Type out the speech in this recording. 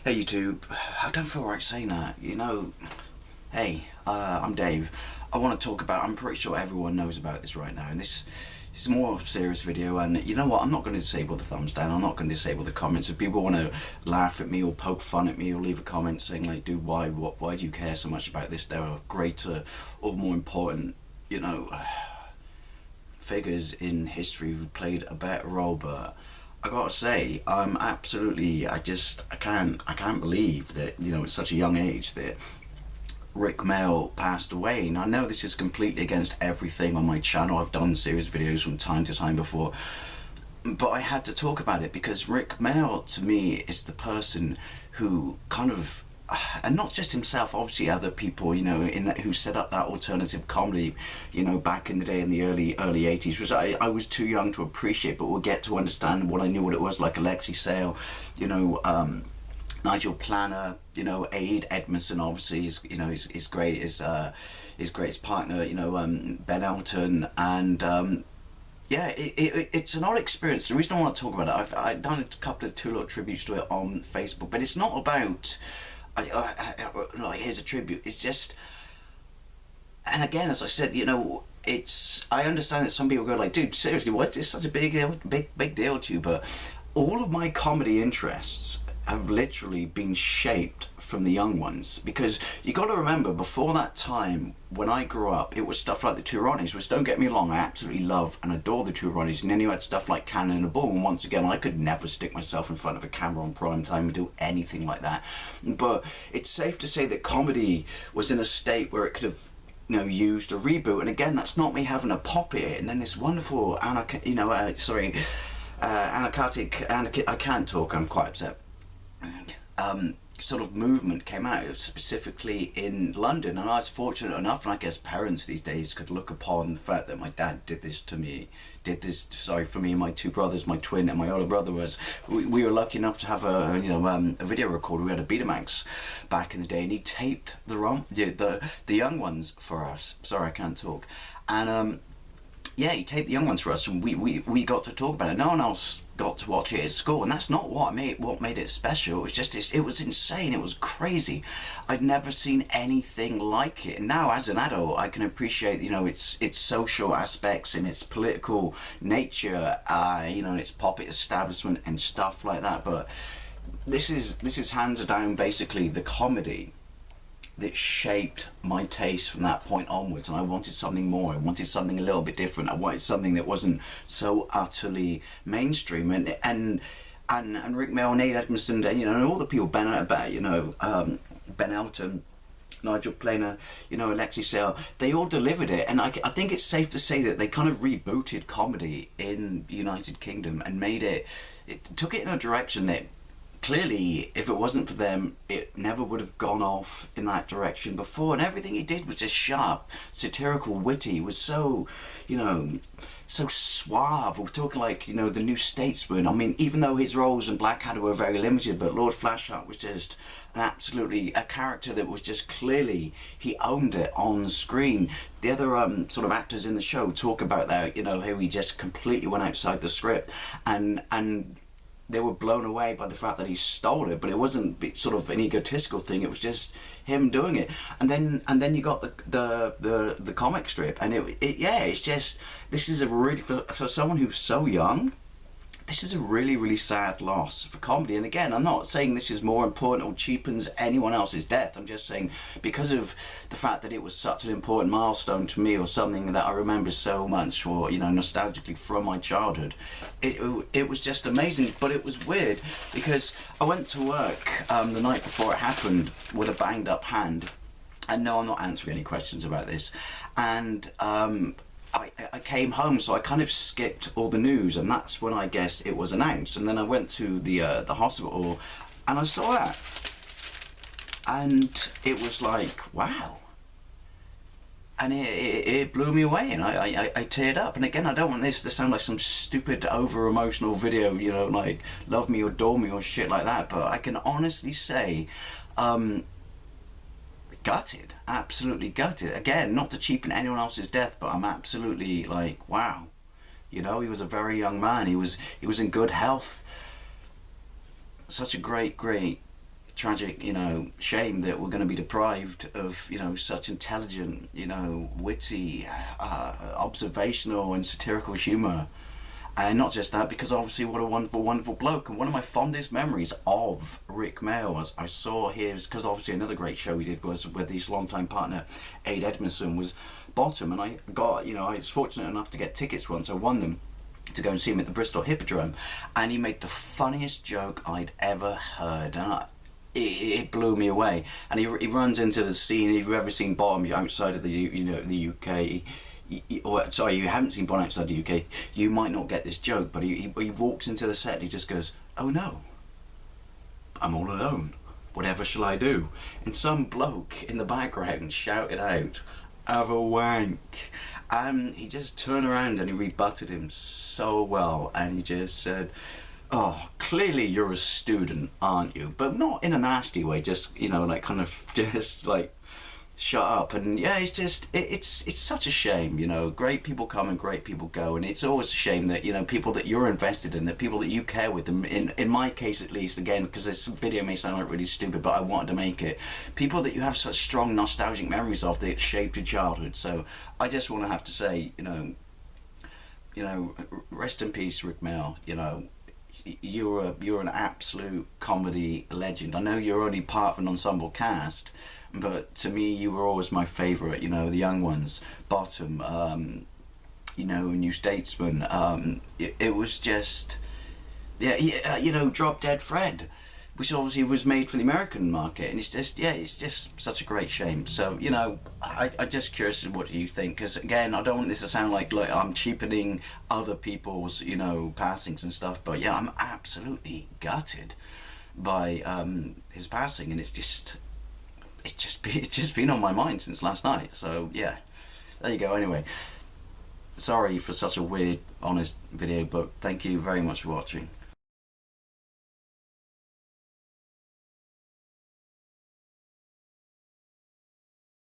Hey YouTube, I don't feel right saying that, hey, I'm Dave. I want to talk about, I'm pretty sure everyone knows about this right now, and this is a more serious video, and you know what, I'm not going to disable the thumbs down, I'm not going to disable the comments. If people want to laugh at me or poke fun at me or leave a comment saying like, dude, why do you care so much about this? There are greater or more important, figures in history who played a better role, but I gotta say, I can't believe that, at such a young age that Rik Mayall passed away. And I know this is completely against everything on my channel. I've done serious videos from time to time before, but I had to talk about it because Rik Mayall, to me, is the person who kind of, and not just himself, obviously other people, who set up that alternative comedy, back in the day in the early 80s, which I was too young to appreciate, but we'll get to understand what I knew what it was, like Alexei Sayle, Nigel Planner, Aid Edmondson, obviously, is great, his greatest partner, Ben Elton, and yeah, it's an odd experience. The reason I want to talk about it, I've done a couple of two little tributes to it on Facebook, but it's not about like here's a tribute. It's just, and again, as I said, I understand that some people go like, dude, seriously, why is this such a big deal to you? But all of my comedy interests have literally been shaped from the young ones, because you got to remember, before that time when I grew up, it was stuff like the Two Ronnies, which, don't get me wrong, I absolutely love and adore the Two Ronnies, and then you had stuff like Cannon and a Bull, and once again, I could never stick myself in front of a camera on prime time and do anything like that. But it's safe to say that comedy was in a state where it could have used a reboot, and again, that's not me having a pop at it, and then this wonderful I can't talk, I'm quite upset, sort of movement came out, specifically in London, and I was fortunate enough, and I guess parents these days could look upon the fact that my dad did this for me and my two brothers, my twin and my older brother. We were lucky enough to have a video recorder. We had a Betamax back in the day, and he taped the young ones for us. Sorry, I can't talk. And yeah, he taped the young ones for us, and we got to talk about it. No one else got to watch it at school, and that's not what made it special. It was just it was insane. It was crazy. I'd never seen anything like it. And now, as an adult, I can appreciate its social aspects and its political nature, its puppet establishment and stuff like that. But this is hands down basically the comedy that shaped my taste from that point onwards, and I wanted something more. I wanted something a little bit different. I wanted something that wasn't so utterly mainstream. And Rik Mayall and Aid Edmondson, and all the people Ben Elton, Nigel Planer, Alexei Sayle, they all delivered it. And I think it's safe to say that they kind of rebooted comedy in the United Kingdom and took it in a direction that clearly, if it wasn't for them, it never would have gone off in that direction before. And everything he did was just sharp, satirical, witty. It was so, so suave. We're talking like, the New Statesman. I mean, even though his roles in Blackadder were very limited, but Lord Flashheart was just a character that was just clearly, he owned it on screen. The other sort of actors in the show talk about that, how he just completely went outside the script, and they were blown away by the fact that he stole it, but it wasn't sort of an egotistical thing. It was just him doing it. And then you got the comic strip, and it's just, this is a really, for someone who's so young, this is a really, really sad loss for comedy. And again, I'm not saying this is more important or cheapens anyone else's death. I'm just saying, because of the fact that it was such an important milestone to me, or something that I remember so much, or nostalgically from my childhood, it was just amazing. But it was weird because I went to work the night before it happened with a banged up hand, and no, I'm not answering any questions about this. And I came home, so I kind of skipped all the news, and that's when I guess it was announced. And then I went to the hospital, and I saw that, and it was like, wow. And it blew me away, and I teared up. And again, I don't want this to sound like some stupid over emotional video, like love me or adore me or shit like that, but I can honestly say, gutted, absolutely gutted. Again, not to cheapen anyone else's death, but I'm absolutely like, wow. He was a very young man. He was in good health. Such a great tragic, you know, shame that we're going to be deprived of, you know, such intelligent, you know, witty, observational and satirical humour. And not just that, because obviously what a wonderful, wonderful bloke. And one of my fondest memories of Rik Mayall was I saw his, because obviously another great show he did was with his longtime partner, Ade Edmondson, was Bottom. And I got, you know, I was fortunate enough to get tickets once. I won them to go and see him at the Bristol Hippodrome. And he made the funniest joke I'd ever heard. And it blew me away. And he runs into the scene. If you've ever seen Bottom outside of the UK, or sorry, you haven't seen Bottom outside the UK, you might not get this joke. But he walks into the set and he just goes, "Oh no, I'm all alone. Whatever shall I do?" And some bloke in the background shouted out, "Have a wank." And he just turned around and he rebutted him so well, and he just said, "Oh, clearly you're a student, aren't you?" But not in a nasty way, just, you know, like kind of just like, shut up. And yeah, it's just, it's such a shame, you know. Great people come and great people go, and it's always a shame that, you know, people that you're invested in, that people that you care with them, in my case at least, again, because this video may sound like really stupid, but I wanted to make it, people that you have such strong nostalgic memories of that shaped your childhood. So I just want to have to say, you know, rest in peace, Rik Mayall. You know, you're an absolute comedy legend. I know you're only part of an ensemble cast, but to me you were always my favourite. You know, the young ones, Bottom, you know, New Statesman. It was just, yeah, you know, Drop Dead Fred, which obviously was made for the American market, and it's just, yeah, it's just such a great shame. So, you know, I'm just curious what you think, because again, I don't want this to sound like I'm cheapening other people's, you know, passings and stuff, but yeah, I'm absolutely gutted by his passing, and it's just been on my mind since last night. So yeah, there you go. Anyway, sorry for such a weird, honest video, but thank you very much for watching.